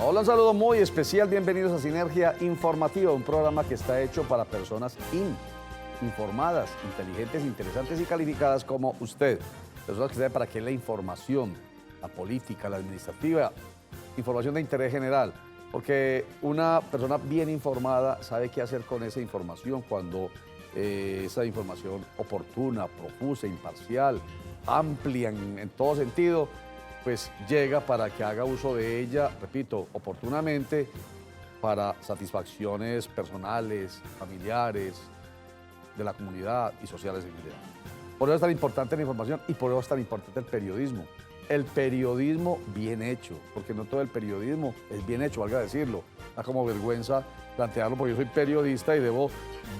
Hola, un saludo muy especial, bienvenidos a Sinergia Informativa, un programa que está hecho para personas informadas, inteligentes, interesantes y calificadas como usted. Personas que saben para qué es la información, la política, la administrativa, información de interés general. Porque una persona bien informada sabe qué hacer con esa información cuando esa información oportuna, profusa, imparcial, amplia en todo sentido, pues llega para que haga uso de ella, repito, oportunamente, para satisfacciones personales, familiares, de la comunidad y sociales en general. Por eso es tan importante la información y por eso es tan importante el periodismo. El periodismo bien hecho, porque no todo el periodismo es bien hecho, valga decirlo. Da como vergüenza plantearlo porque yo soy periodista y debo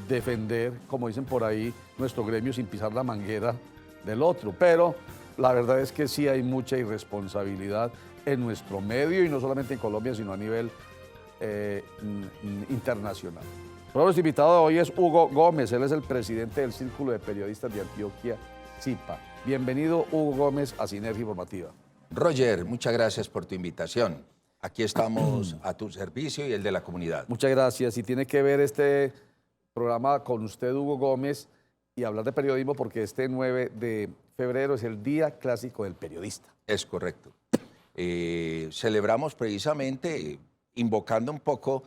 defender, como dicen por ahí, nuestro gremio sin pisar la manguera del otro. Pero la verdad es que sí hay mucha irresponsabilidad en nuestro medio y no solamente en Colombia, sino a nivel internacional. Nuestro invitado de hoy es Hugo Gómez, él es el presidente del Círculo de Periodistas de Antioquia, CIPA. Bienvenido, Hugo Gómez, a Sinergia Informativa. Roger, muchas gracias por tu invitación. Aquí estamos a tu servicio y el de la comunidad. Muchas gracias. Y tiene que ver este programa con usted, Hugo Gómez, y hablar de periodismo porque este 9 de febrero es el Día Clásico del Periodista. Es correcto. Celebramos precisamente, invocando un poco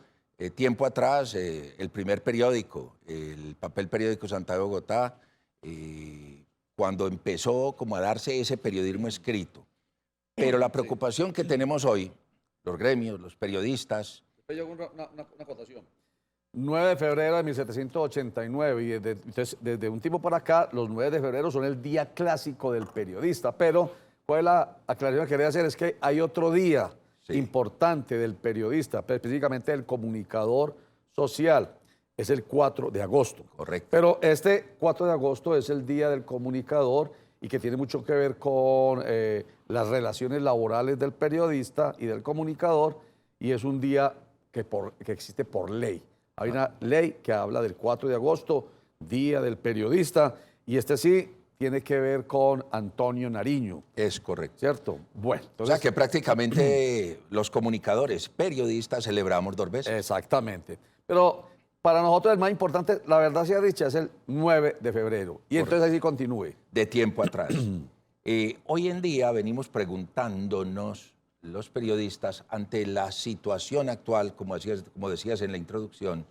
tiempo atrás, el primer periódico, el papel periódico Santa de Bogotá, cuando empezó como a darse ese periodismo escrito. Pero la preocupación que tenemos hoy, los gremios, los periodistas... Yo hago una acotación. 9 de febrero de 1789 y desde un tiempo por acá, los 9 de febrero son el Día Clásico del Periodista. Pero, ¿cuál es la aclaración que quería hacer? Es que hay otro día importante del periodista, específicamente del comunicador social. Es el 4 de agosto. Correcto. Pero este 4 de agosto es el Día del Comunicador y que tiene mucho que ver con las relaciones laborales del periodista y del comunicador, y es un día que existe por ley. Hay una ley que habla del 4 de agosto, Día del Periodista, y este sí tiene que ver con Antonio Nariño. Es correcto. ¿Cierto? Bueno. Entonces, o sea que prácticamente los comunicadores, periodistas, celebramos 2 veces. Exactamente. Pero para nosotros el más importante, la verdad sea dicha, es el 9 de febrero. Y entonces así continúe. De tiempo atrás. Hoy en día venimos preguntándonos, los periodistas, ante la situación actual, como decías en la introducción,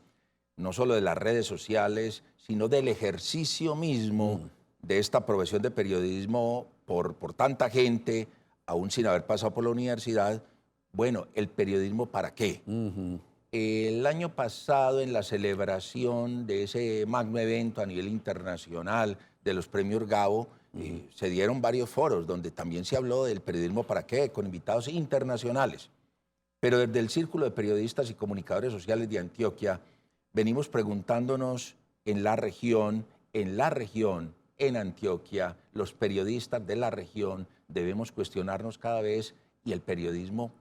no solo de las redes sociales, sino del ejercicio mismo de esta profesión de periodismo por tanta gente, aún sin haber pasado por la universidad. Bueno, ¿el periodismo para qué? El año pasado, en la celebración de ese magno evento a nivel internacional de los premios Gabo, se dieron varios foros donde también se habló del periodismo para qué, con invitados internacionales. Pero desde el Círculo de Periodistas y Comunicadores Sociales de Antioquia, venimos preguntándonos en la región, en Antioquia, los periodistas de la región debemos cuestionarnos cada vez, ¿y el periodismo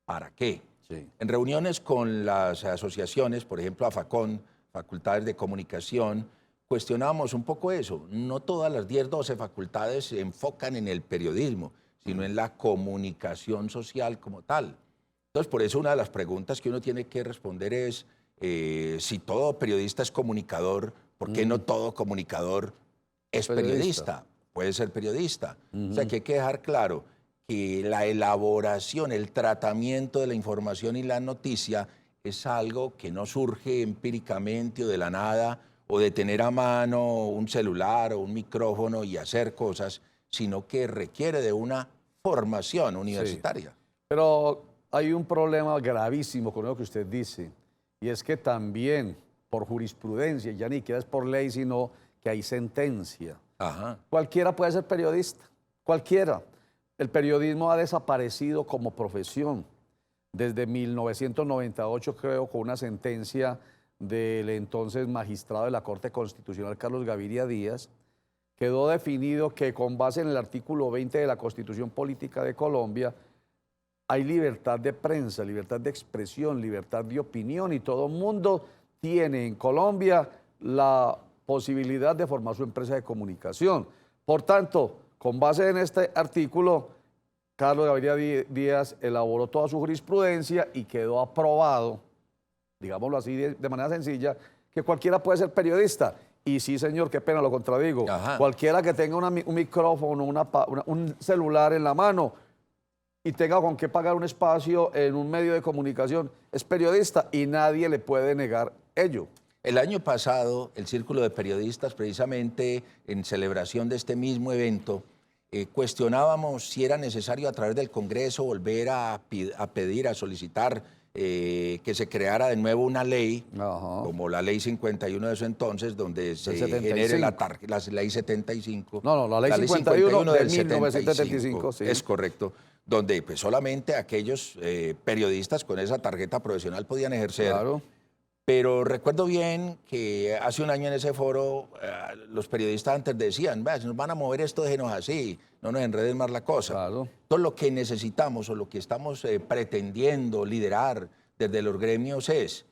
para qué? Sí. En reuniones con las asociaciones, por ejemplo, AFACON, Facultades de Comunicación, cuestionamos un poco eso. No todas las 10, 12 facultades se enfocan en el periodismo, sino en la comunicación social como tal. Entonces, por eso una de las preguntas que uno tiene que responder es, si todo periodista es comunicador, ¿por qué no todo comunicador es periodista? Puede ser periodista. O sea, que hay que dejar claro que la elaboración, el tratamiento de la información y la noticia es algo que no surge empíricamente o de la nada, o de tener a mano un celular o un micrófono y hacer cosas, sino que requiere de una formación universitaria. Sí. Pero hay un problema gravísimo con lo que usted dice, y es que también por jurisprudencia, ya ni siquiera es por ley, sino que hay sentencia. Ajá. Cualquiera puede ser periodista, cualquiera. El periodismo ha desaparecido como profesión desde 1998, creo, con una sentencia del entonces magistrado de la Corte Constitucional, Carlos Gaviria Díaz, quedó definido que con base en el artículo 20 de la Constitución Política de Colombia hay libertad de prensa, libertad de expresión, libertad de opinión y todo el mundo tiene en Colombia la posibilidad de formar su empresa de comunicación. Por tanto, con base en este artículo, Carlos Gaviria Díaz elaboró toda su jurisprudencia y quedó aprobado, digámoslo así de manera sencilla, que cualquiera puede ser periodista. Y sí, señor, qué pena, lo contradigo. Ajá. Cualquiera que tenga un micrófono, un celular en la mano y tenga con qué pagar un espacio en un medio de comunicación es periodista y nadie le puede negar ello. El año pasado, el Círculo de Periodistas, precisamente en celebración de este mismo evento, cuestionábamos si era necesario a través del Congreso volver a pedir, a solicitar que se creara de nuevo una ley, como la Ley 51 de su entonces, donde se genere la Ley 75. No, la Ley 51 de 1975, sí. Es correcto, donde pues solamente aquellos periodistas con esa tarjeta profesional podían ejercer. Claro. Pero recuerdo bien que hace un año en ese foro los periodistas antes decían, si nos van a mover esto, déjenos así, no nos enreden más la cosa. Claro. Todo lo que necesitamos o lo que estamos pretendiendo liderar desde los gremios es,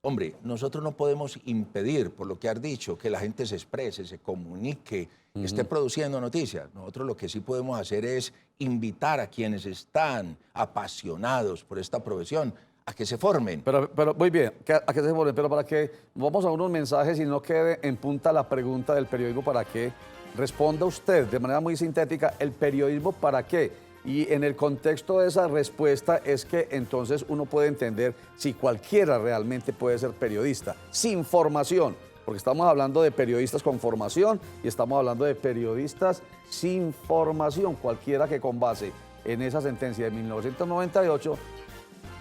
hombre, nosotros no podemos impedir, por lo que has dicho, que la gente se exprese, se comunique, que esté produciendo noticias. Nosotros lo que sí podemos hacer es invitar a quienes están apasionados por esta profesión a que se formen. Pero muy bien, a que se formen, pero para que vamos a unos mensajes y no quede en punta la pregunta del periodismo para qué, responda usted de manera muy sintética, ¿el periodismo para qué? Y en el contexto de esa respuesta es que entonces uno puede entender si cualquiera realmente puede ser periodista, sin formación, porque estamos hablando de periodistas con formación y estamos hablando de periodistas sin formación, cualquiera que con base en esa sentencia de 1998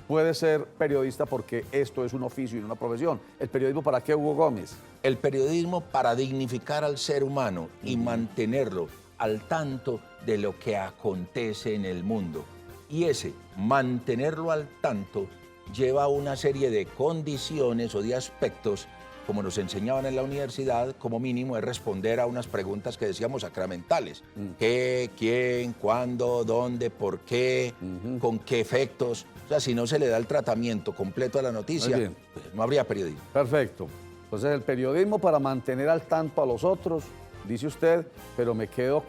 puede ser periodista porque esto es un oficio y una profesión. ¿El periodismo para qué, Hugo Gómez? El periodismo para dignificar al ser humano y mantenerlo al tanto de lo que acontece en el mundo. Y ese mantenerlo al tanto lleva una serie de condiciones o de aspectos, como nos enseñaban en la universidad, como mínimo es responder a unas preguntas que decíamos sacramentales. ¿Qué, quién, cuándo, dónde, por qué, con qué efectos? O sea, si no se le da el tratamiento completo a la noticia, pues no habría periodismo. Perfecto. Entonces, el periodismo para mantener al tanto a los otros, dice usted, pero me quedo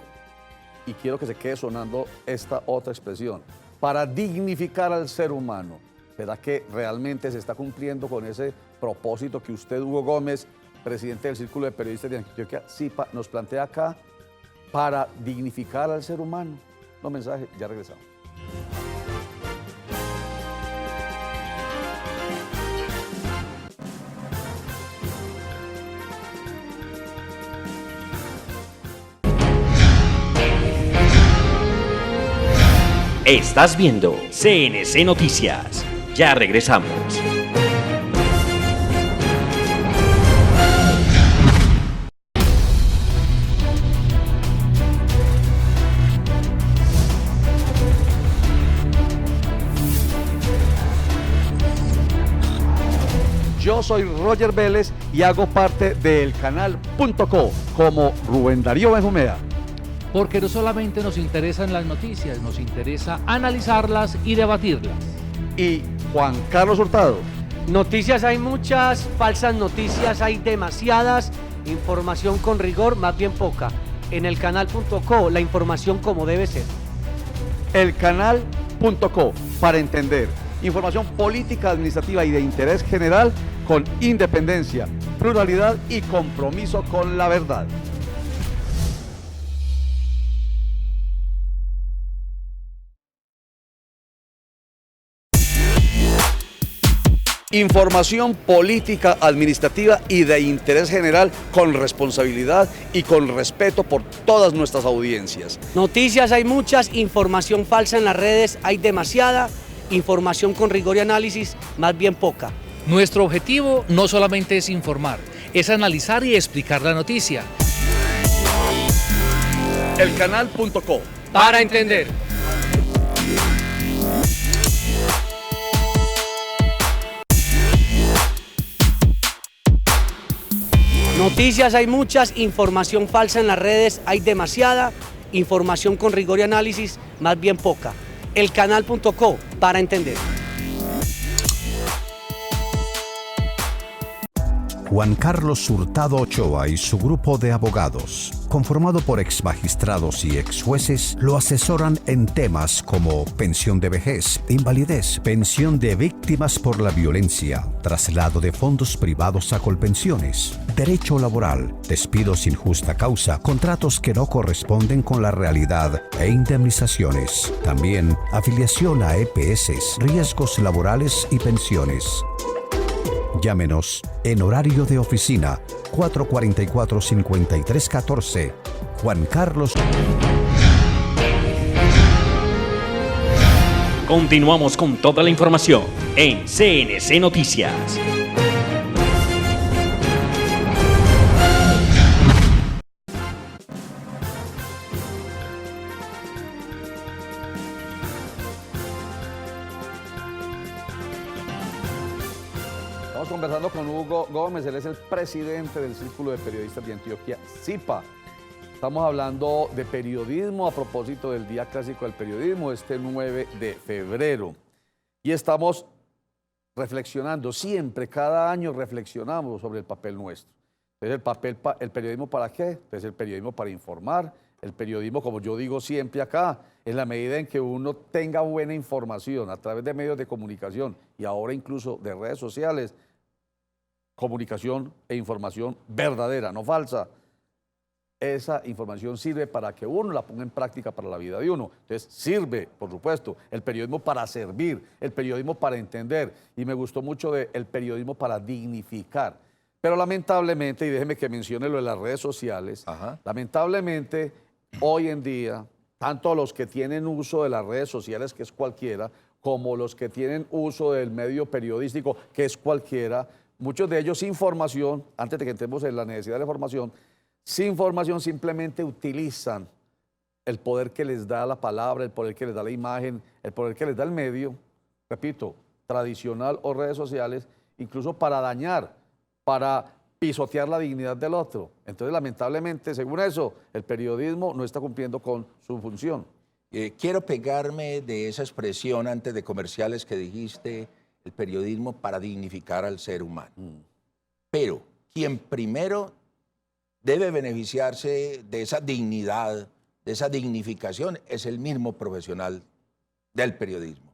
y quiero que se quede sonando esta otra expresión, para dignificar al ser humano. ¿Será que realmente se está cumpliendo con ese propósito que usted, Hugo Gómez, presidente del Círculo de Periodistas de Antioquia, sí, nos plantea acá, para dignificar al ser humano? Los mensajes, ya regresamos. Estás viendo CNC Noticias. Ya regresamos. Yo soy Roger Vélez y hago parte del canal.co como Rubén Darío Benjumea. Porque no solamente nos interesan las noticias, nos interesa analizarlas y debatirlas. Y Juan Carlos Hurtado. Noticias hay muchas, falsas noticias hay demasiadas, información con rigor más bien poca. En el canal.co, la información como debe ser. El canal.co, para entender. Información política, administrativa y de interés general con independencia, pluralidad y compromiso con la verdad. Información política, administrativa y de interés general con responsabilidad y con respeto por todas nuestras audiencias. Noticias hay muchas, información falsa en las redes hay demasiada, información con rigor y análisis más bien poca. Nuestro objetivo no solamente es informar, es analizar y explicar la noticia. El canal.co, para entender. Noticias hay muchas, información falsa en las redes hay demasiada, información con rigor y análisis más bien poca. El canal.co, para entender. Juan Carlos Hurtado Ochoa y su grupo de abogados conformado por ex magistrados y ex jueces, lo asesoran en temas como pensión de vejez, invalidez, pensión de víctimas por la violencia, traslado de fondos privados a Colpensiones, derecho laboral, despidos sin justa causa, contratos que no corresponden con la realidad e indemnizaciones. También afiliación a EPS, riesgos laborales y pensiones. Llámenos en horario de oficina 444-5314. Juan Carlos. Continuamos con toda la información en CNC Noticias. Estamos conversando con Hugo Gómez, él es el presidente del Círculo de Periodistas de Antioquia, CIPA. Estamos hablando de periodismo a propósito del Día Clásico del Periodismo, este 9 de febrero. Y estamos reflexionando, siempre, cada año reflexionamos sobre el papel nuestro. Entonces, ¿el periodismo para qué? Entonces, el periodismo para informar, el periodismo, como yo digo siempre acá, en la medida en que uno tenga buena información a través de medios de comunicación y ahora incluso de redes sociales, comunicación e información verdadera, no falsa. Esa información sirve para que uno la ponga en práctica para la vida de uno. Entonces sirve, por supuesto, el periodismo para servir, el periodismo para entender. Y me gustó mucho el periodismo para dignificar. Pero lamentablemente, y déjeme que mencione lo de las redes sociales, lamentablemente hoy en día, tanto los que tienen uso de las redes sociales, que es cualquiera, como los que tienen uso del medio periodístico, que es cualquiera, muchos de ellos sin formación, antes de que entremos en la necesidad de formación, sin formación simplemente utilizan el poder que les da la palabra, el poder que les da la imagen, el poder que les da el medio, repito, tradicional o redes sociales, incluso para dañar, para pisotear la dignidad del otro. Entonces, lamentablemente, según eso, el periodismo no está cumpliendo con su función. Quiero pegarme de esa expresión antes de comerciales que dijiste, el periodismo para dignificar al ser humano. Pero quien primero debe beneficiarse de esa dignidad, de esa dignificación, es el mismo profesional del periodismo.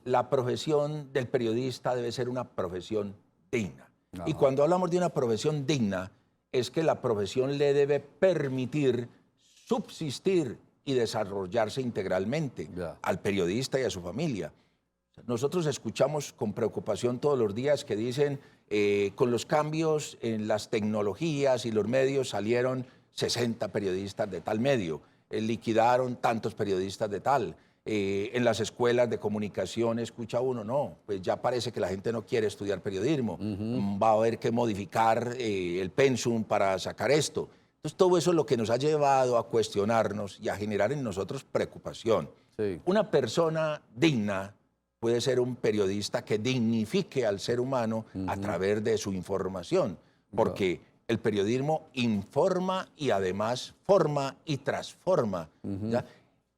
La profesión del periodista debe ser una profesión digna. Y cuando hablamos de una profesión digna, es que la profesión le debe permitir subsistir y desarrollarse integralmente al periodista y a su familia. Nosotros escuchamos con preocupación todos los días que dicen, con los cambios en las tecnologías y los medios salieron 60 periodistas de tal medio, liquidaron tantos periodistas de tal. En las escuelas de comunicación escucha uno, no, pues ya parece que la gente no quiere estudiar periodismo, va a haber que modificar el pensum para sacar esto. Entonces todo eso es lo que nos ha llevado a cuestionarnos y a generar en nosotros preocupación. Una persona digna puede ser un periodista que dignifique al ser humano a través de su información, porque el periodismo informa y además forma y transforma. ¿Ya?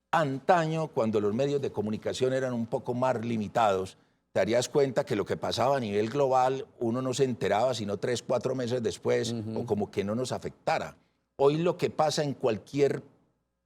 Antaño, cuando los medios de comunicación eran un poco más limitados, te darías cuenta que lo que pasaba a nivel global uno no se enteraba sino 3, 4 meses después, o como que no nos afectara. Hoy lo que pasa en cualquier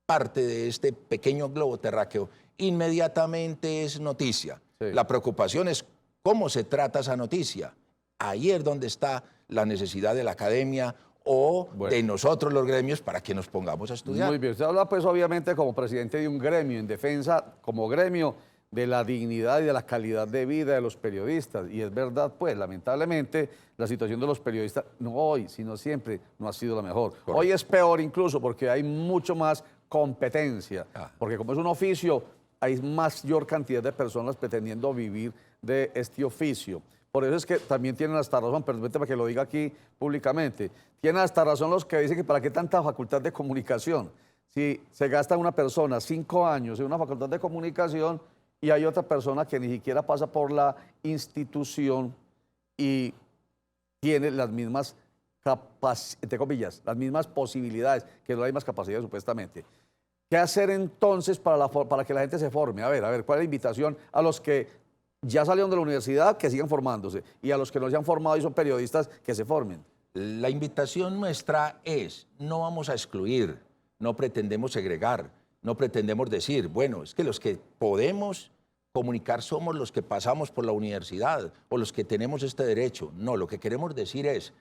parte de este pequeño globo terráqueo inmediatamente es noticia. La preocupación es cómo se trata esa noticia. Ahí es donde está la necesidad de la academia o de nosotros los gremios para que nos pongamos a estudiar. Muy bien, usted habla pues obviamente como presidente de un gremio, en defensa como gremio de la dignidad y de la calidad de vida de los periodistas. Y es verdad pues, lamentablemente, la situación de los periodistas, no hoy, sino siempre, no ha sido la mejor. Correcto. Hoy es peor incluso porque hay mucho más competencia, porque como es un oficio, hay mayor cantidad de personas pretendiendo vivir de este oficio. Por eso es que también tienen hasta razón, permítame para que lo diga aquí públicamente, tienen hasta razón los que dicen que para qué tanta facultad de comunicación. Si se gasta una persona 5 años en una facultad de comunicación y hay otra persona que ni siquiera pasa por la institución y tiene las mismas entre comillas, las mismas posibilidades, que no hay más capacidades supuestamente. ¿Qué hacer entonces para que la gente se forme? A ver, ¿cuál es la invitación a los que ya salieron de la universidad, que sigan formándose, y a los que no se han formado y son periodistas, que se formen? La invitación nuestra es, no vamos a excluir, no pretendemos segregar, no pretendemos decir, bueno, es que los que podemos comunicar somos los que pasamos por la universidad o los que tenemos este derecho. No, lo que queremos decir es,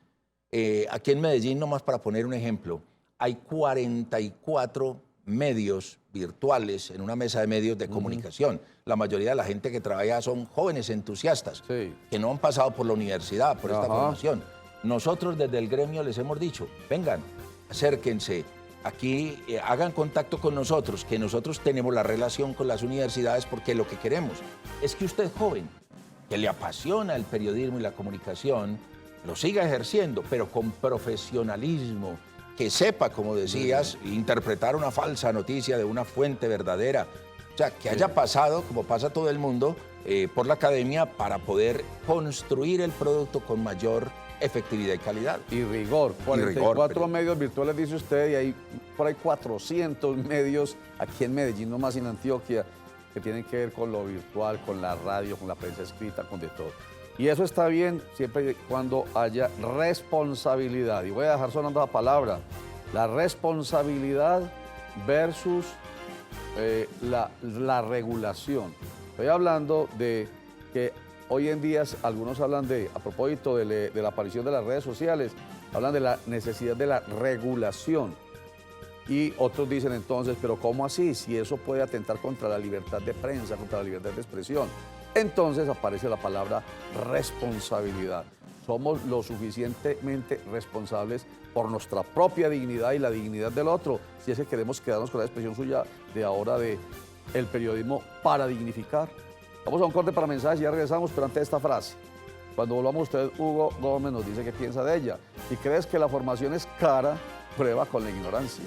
aquí en Medellín, nomás para poner un ejemplo, hay 44 medios virtuales en una mesa de medios de comunicación. La mayoría de la gente que trabaja son jóvenes entusiastas que no han pasado por la universidad, por esta formación. Nosotros desde el gremio les hemos dicho, vengan, acérquense, aquí hagan contacto con nosotros, que nosotros tenemos la relación con las universidades porque lo que queremos es que usted joven, que le apasiona el periodismo y la comunicación, lo siga ejerciendo, pero con profesionalismo, que sepa, como decías, interpretar una falsa noticia de una fuente verdadera. O sea, que haya pasado, como pasa todo el mundo, por la academia para poder construir el producto con mayor efectividad y calidad. Y rigor. 44 medios virtuales, dice usted, y hay por ahí 400 medios aquí en Medellín, no más en Antioquia, que tienen que ver con lo virtual, con la radio, con la prensa escrita, con de todo. Y eso está bien siempre y cuando haya responsabilidad. Y voy a dejar sonando la palabra, la responsabilidad versus la regulación. Estoy hablando de que hoy en día algunos hablan a propósito de la aparición de las redes sociales, hablan de la necesidad de la regulación. Y otros dicen entonces, pero ¿cómo así? Si eso puede atentar contra la libertad de prensa, contra la libertad de expresión. Entonces aparece la palabra responsabilidad. Somos lo suficientemente responsables por nuestra propia dignidad y la dignidad del otro, si es que queremos quedarnos con la expresión suya de ahora de el periodismo para dignificar. Vamos a un corte para mensajes y ya regresamos, pero ante esta frase. Cuando volvamos usted, Hugo Gómez nos dice qué piensa de ella. Si crees que la formación es cara, prueba con la ignorancia.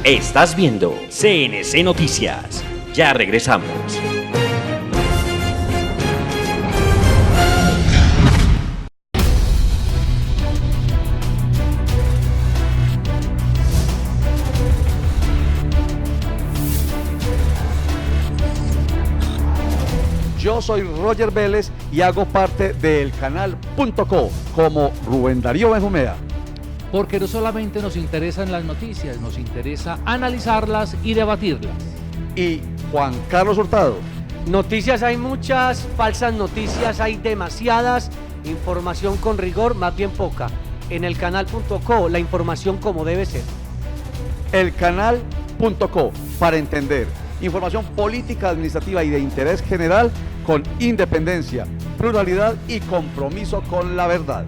Estás viendo CNC Noticias. Ya regresamos. Yo soy Roger Vélez y hago parte del canal.co como Rubén Darío Benjumea. Porque no solamente nos interesan las noticias, nos interesa analizarlas y debatirlas. Y Juan Carlos Hurtado. Noticias hay muchas, falsas noticias hay demasiadas, información con rigor más bien poca. En el canal.co, la información como debe ser. El canal.co, para entender. Información política, administrativa y de interés general con independencia, pluralidad y compromiso con la verdad.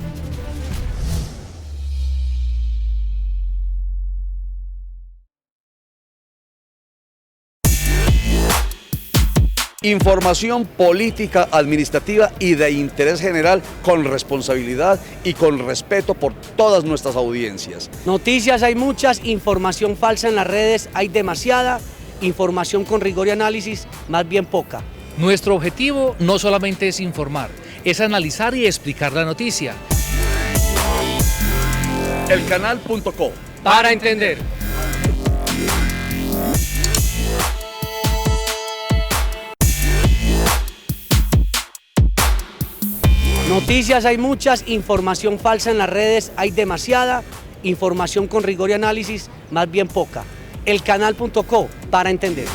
Información política, administrativa y de interés general con responsabilidad y con respeto por todas nuestras audiencias. Noticias hay muchas, información falsa en las redes hay demasiada, información con rigor y análisis más bien poca. Nuestro objetivo no solamente es informar, es analizar y explicar la noticia. El canal.co, para entender. Noticias hay muchas, información falsa en las redes hay demasiada, información con rigor y análisis más bien poca. El canal.co, para entender.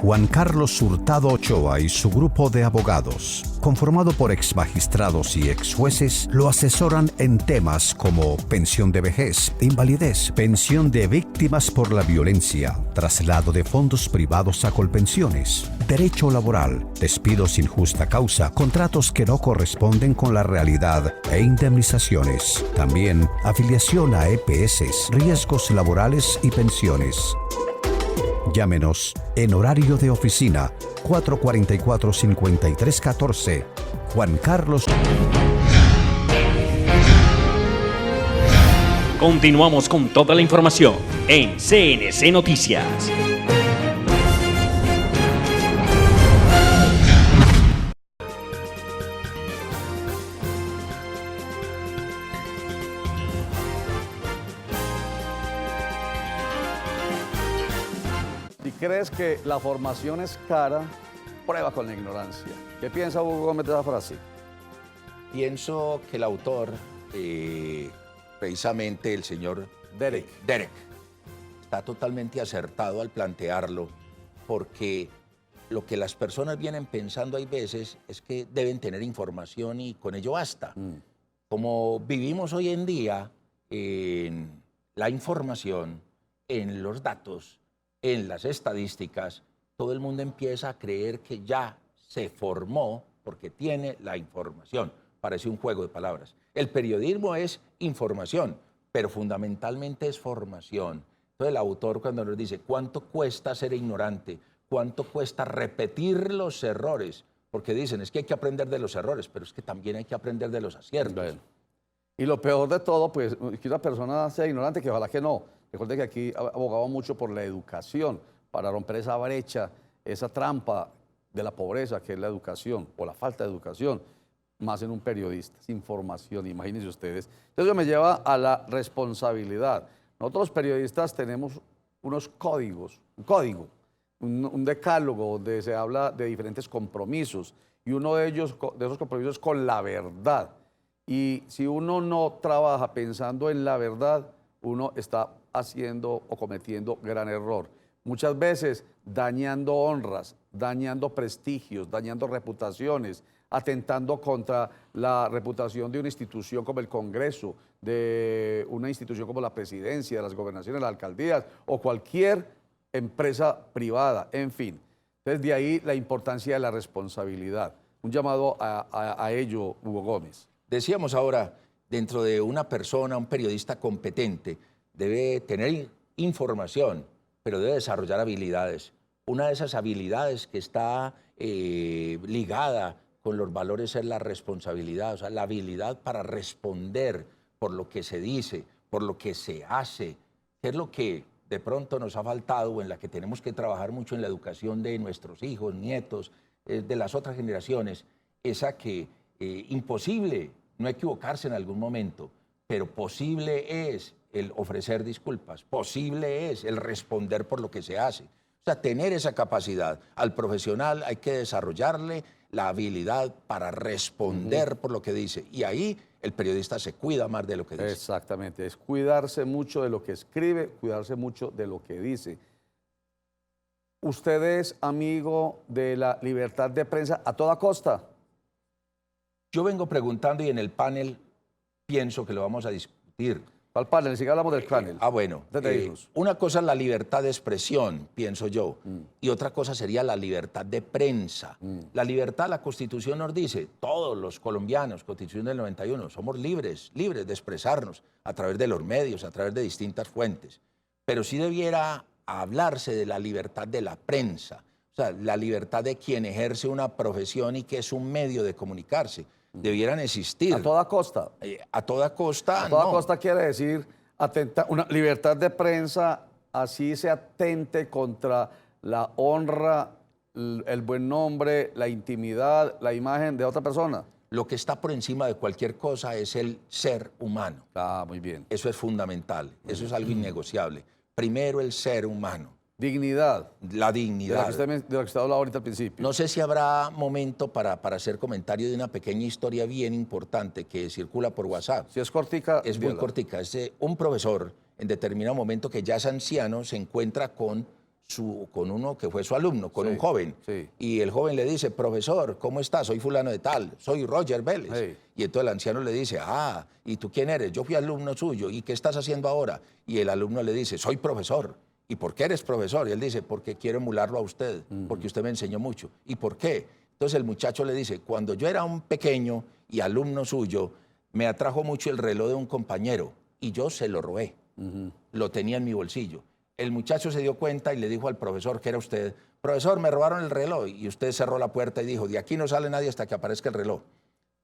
Juan Carlos Hurtado Ochoa y su grupo de abogados, conformado por exmagistrados y exjueces, lo asesoran en temas como pensión de vejez, invalidez, pensión de víctimas por la violencia, traslado de fondos privados a Colpensiones, derecho laboral, despidos sin justa causa, contratos que no corresponden con la realidad e indemnizaciones. También afiliación a EPS, riesgos laborales y pensiones. Llámenos en horario de oficina 444-5314. Juan Carlos. Continuamos con toda la información en CNC Noticias. crees que la formación es cara, prueba con la ignorancia. ¿Qué piensa Hugo Gómez de esa frase? Pienso que el autor, precisamente el señor Derek, está totalmente acertado al plantearlo, porque lo que las personas vienen pensando hay veces es que deben tener información y con ello basta. Como vivimos hoy en día en la información, en los datos, en las estadísticas, todo el mundo empieza a creer que ya se formó porque tiene la información. Parece un juego de palabras. El periodismo es información, pero fundamentalmente es formación. Entonces el autor cuando nos dice cuánto cuesta ser ignorante, cuánto cuesta repetir los errores, porque dicen es que hay que aprender de los errores, pero es que también hay que aprender de los aciertos. Bueno. Y lo peor de todo, pues, que una persona sea ignorante, que ojalá que no. Recuerde que aquí abogamos mucho por la educación, para romper esa brecha, esa trampa de la pobreza que es la educación, o la falta de educación, más en un periodista, sin información, imagínense ustedes. Entonces eso me lleva a la responsabilidad. Nosotros los periodistas tenemos unos códigos, un decálogo donde se habla de diferentes compromisos, y uno de ellos, de esos compromisos, es con la verdad. Y si uno no trabaja pensando en la verdad, uno está haciendo o cometiendo gran error. Muchas veces dañando honras, dañando prestigios, dañando reputaciones, atentando contra la reputación de una institución como el Congreso, de una institución como la Presidencia, de las gobernaciones, las alcaldías o cualquier empresa privada, en fin. Entonces, de ahí la importancia de la responsabilidad. Un llamado a ello, Hugo Gómez. Decíamos ahora, dentro de una persona, un periodista competente, debe tener información, pero debe desarrollar habilidades. Una de esas habilidades que está ligada con los valores es la responsabilidad, o sea, la habilidad para responder por lo que se dice, por lo que se hace, que es lo que de pronto nos ha faltado o en la que tenemos que trabajar mucho en la educación de nuestros hijos, nietos, de las otras generaciones, esa que imposible no equivocarse en algún momento, pero posible es el ofrecer disculpas, posible es el responder por lo que se hace. O sea, tener esa capacidad. Al profesional hay que desarrollarle la habilidad para responder por lo que dice. Y ahí el periodista se cuida más de lo que dice. Exactamente, es cuidarse mucho de lo que escribe, cuidarse mucho de lo que dice. ¿Usted es amigo de la libertad de prensa a toda costa? Yo vengo preguntando y en el panel pienso que lo vamos a discutir. ¿Cuál panel? Si hablamos del panel. Bueno, una cosa es la libertad de expresión, pienso yo, y otra cosa sería la libertad de prensa. La libertad, la Constitución nos dice, todos los colombianos, Constitución del 91, somos libres de expresarnos a través de los medios, a través de distintas fuentes. Pero sí debiera hablarse de la libertad de la prensa, o sea, la libertad de quien ejerce una profesión y que es un medio de comunicarse. Debieran existir. ¿A toda costa? A toda costa, A toda no. costa quiere decir una libertad de prensa, así se atente contra la honra, el buen nombre, la intimidad, la imagen de otra persona. Lo que está por encima de cualquier cosa es el ser humano. Ah, muy bien. Eso es fundamental, eso es algo innegociable. Primero el ser humano. Dignidad. La dignidad. De la que usted hablaba ahorita al principio. No sé si habrá momento para hacer comentario de una pequeña historia bien importante que circula por WhatsApp. Si es cortica. Es muy cortica. Es un profesor, en determinado momento que ya es anciano, se encuentra con uno que fue su alumno, con un joven. Sí. Y el joven le dice, profesor, ¿cómo estás? Soy fulano de tal, soy Roger Vélez. Sí. Y entonces el anciano le dice, ¿y tú quién eres? Yo fui alumno suyo. ¿Y qué estás haciendo ahora? Y el alumno le dice, soy profesor. ¿Y por qué eres profesor? Y él dice, porque quiero emularlo a usted, porque usted me enseñó mucho. ¿Y por qué? Entonces el muchacho le dice, cuando yo era un pequeño y alumno suyo, me atrajo mucho el reloj de un compañero y yo se lo robé. Lo tenía en mi bolsillo. El muchacho se dio cuenta y le dijo al profesor, que era usted, profesor, me robaron el reloj. Y usted cerró la puerta y dijo, de aquí no sale nadie hasta que aparezca el reloj.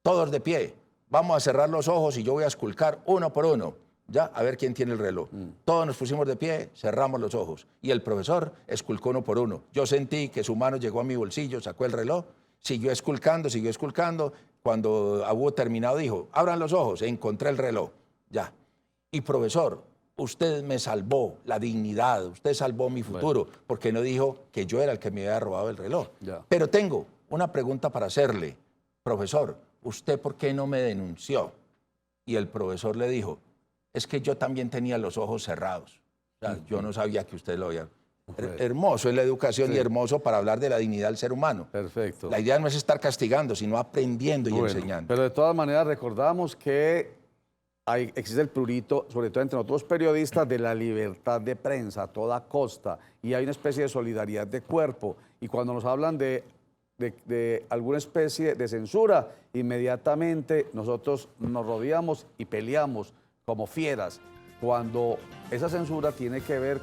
Todos de pie, vamos a cerrar los ojos y yo voy a esculcar uno por uno. Ya, a ver quién tiene el reloj. Todos nos pusimos de pie, cerramos los ojos. Y el profesor esculcó uno por uno. Yo sentí que su mano llegó a mi bolsillo, sacó el reloj, siguió esculcando. Cuando hubo terminado, dijo, abran los ojos, encontré el reloj. Ya. Y profesor, usted me salvó la dignidad, usted salvó mi futuro, porque no dijo que yo era el que me había robado el reloj. Ya. Pero tengo una pregunta para hacerle. Profesor, ¿usted por qué no me denunció? Y el profesor le dijo, es que yo también tenía los ojos cerrados. O sea, yo no sabía que usted lo había... Hermoso es la educación y hermoso para hablar de la dignidad del ser humano. Perfecto. La idea no es estar castigando, sino aprendiendo y enseñando. Pero de todas maneras recordamos que existe el prurito, sobre todo entre nosotros periodistas, de la libertad de prensa a toda costa. Y hay una especie de solidaridad de cuerpo. Y cuando nos hablan de alguna especie de censura, inmediatamente nosotros nos rodeamos y peleamos como fieras. Cuando esa censura tiene que ver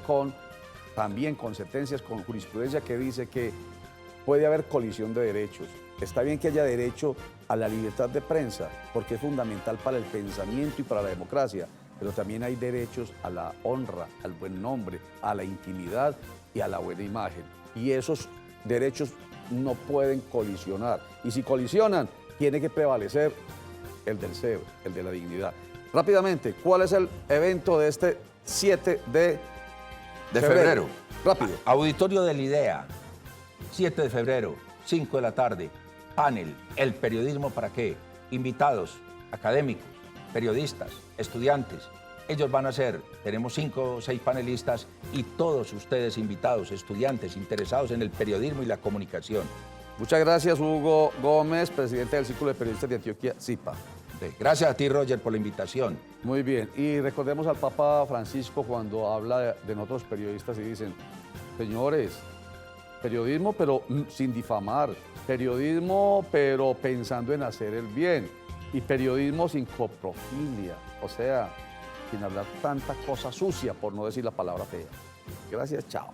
también con sentencias, con jurisprudencia que dice que puede haber colisión de derechos. Está bien que haya derecho a la libertad de prensa, porque es fundamental para el pensamiento y para la democracia, pero también hay derechos a la honra, al buen nombre, a la intimidad y a la buena imagen. Y esos derechos no pueden colisionar. Y si colisionan, tiene que prevalecer el del ser, el de la dignidad. Rápidamente, ¿cuál es el evento de este 7 de febrero? Rápido. Auditorio de la IDEA, 7 de febrero, 5 de la tarde. Panel, ¿el periodismo para qué? Invitados, académicos, periodistas, estudiantes. Ellos van a ser, tenemos 5 o 6 panelistas y todos ustedes invitados, estudiantes interesados en el periodismo y la comunicación. Muchas gracias, Hugo Gómez, presidente del Círculo de Periodistas de Antioquia, CIPA. Gracias a ti, Roger, por la invitación. Muy bien, y recordemos al Papa Francisco cuando habla de nosotros periodistas y dicen, señores, periodismo pero sin difamar, periodismo pero pensando en hacer el bien, y periodismo sin coprofilia, o sea, sin hablar tanta cosa sucia, por no decir la palabra fea. Gracias, chao.